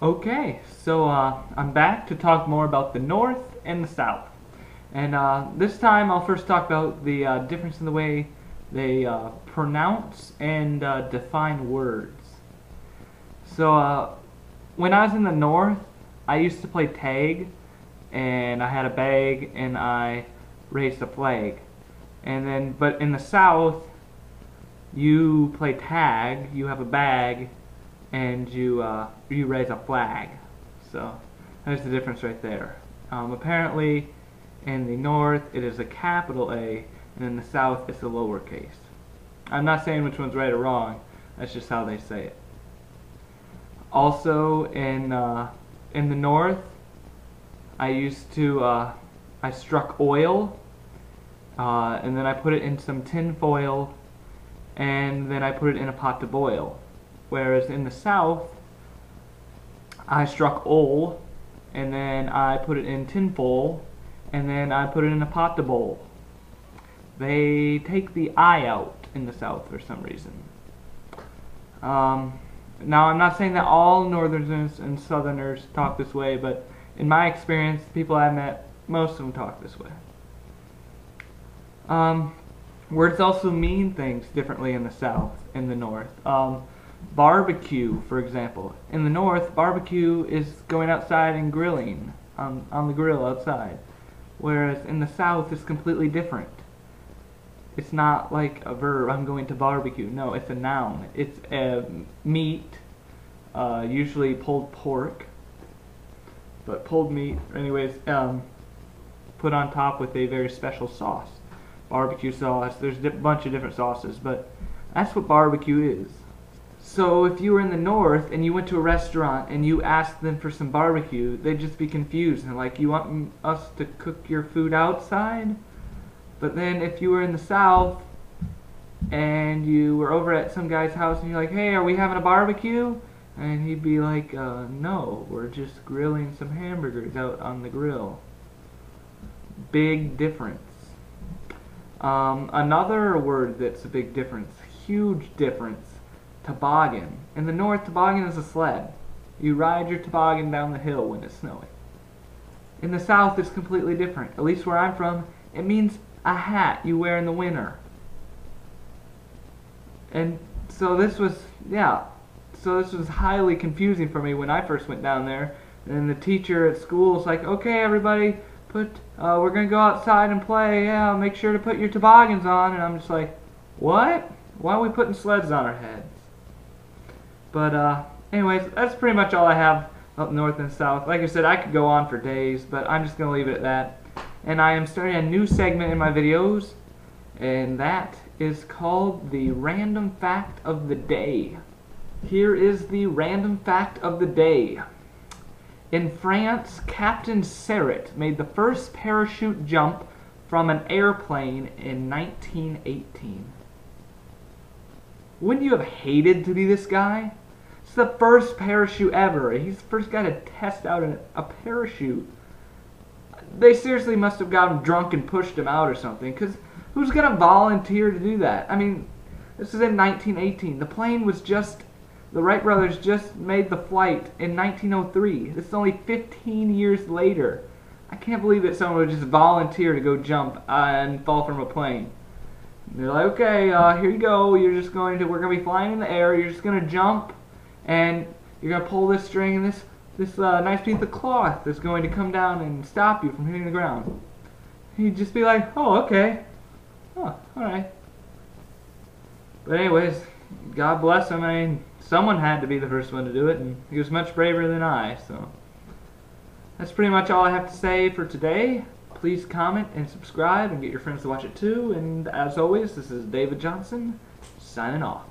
Okay, so I'm back to talk more about the North and the South. And this time I'll first talk about the difference in the way they pronounce and define words. So when I was in the North, I used to play tag, and I had a bag, and I raised a flag. But in the South, you play tag, you have a bag, and you raise a flag. So there's the difference right there. Apparently, in the North, it is a capital A, and in the South, it's a lowercase. I'm not saying which one's right or wrong. That's just how they say it. Also, in the North, I struck oil, and then I put it in some tin foil, and then I put it in a pot to boil. Whereas in the South, I struck oil, and then I put it in tin foil, and then I put it in a pot to boil. They take the I out in the South for some reason. Now, I'm not saying that all Northerners and Southerners talk this way, but in my experience, the people I've met, most of them talk this way. Words also mean things differently in the South and the North. Barbecue, for example. In the North, barbecue is going outside and grilling on the grill outside. Whereas in the South, it's completely different. It's not like a verb, I'm going to barbecue. No, it's a noun. It's meat, usually pulled pork. But pulled meat, anyways, put on top with a very special sauce. Barbecue sauce, there's a bunch of different sauces, but that's what barbecue is. So if you were in the North and you went to a restaurant and you asked them for some barbecue, they'd just be confused and like, you want us to cook your food outside? But then if you were in the South and you were over at some guy's house and you're like, hey, are we having a barbecue? And he'd be like, no, we're just grilling some hamburgers out on the grill. Big difference. Another word that's a big difference, huge difference, toboggan. In the North, toboggan is a sled. You ride your toboggan down the hill when it's snowing. In the South, it's completely different. At least where I'm from, it means a hat you wear in the winter. And so this was highly confusing for me when I first went down there. And the teacher at school was like, okay, everybody, we're going to go outside and play. Yeah, make sure to put your toboggans on. And I'm just like, what? Why are we putting sleds on our heads? But anyways, that's pretty much all I have up north and south. Like I said, I could go on for days, but I'm just going to leave it at that. And I am starting a new segment in my videos, and that is called the Random Fact of the Day. Here is the Random Fact of the Day. In France, Captain Serret made the first parachute jump from an airplane in 1918. Wouldn't you have hated to be this guy? It's the first parachute ever. He's the first guy to test out a parachute. They seriously must have got him drunk and pushed him out or something, because who's going to volunteer to do that? I mean, this is in 1918. The plane was the Wright brothers just made the flight in 1903. This is only 15 years later. I can't believe that someone would just volunteer to go jump and fall from a plane. And they're like, okay, here you go. We're going to be flying in the air. You're just going to jump, and you're going to pull this string, and this nice piece of cloth is going to come down and stop you from hitting the ground. He'd just be like, oh, okay. Oh, alright. But anyways, God bless him. I mean, someone had to be the first one to do it, and he was much braver than I, so. That's pretty much all I have to say for today. Please comment and subscribe and get your friends to watch it too. And as always, this is David Johnson, signing off.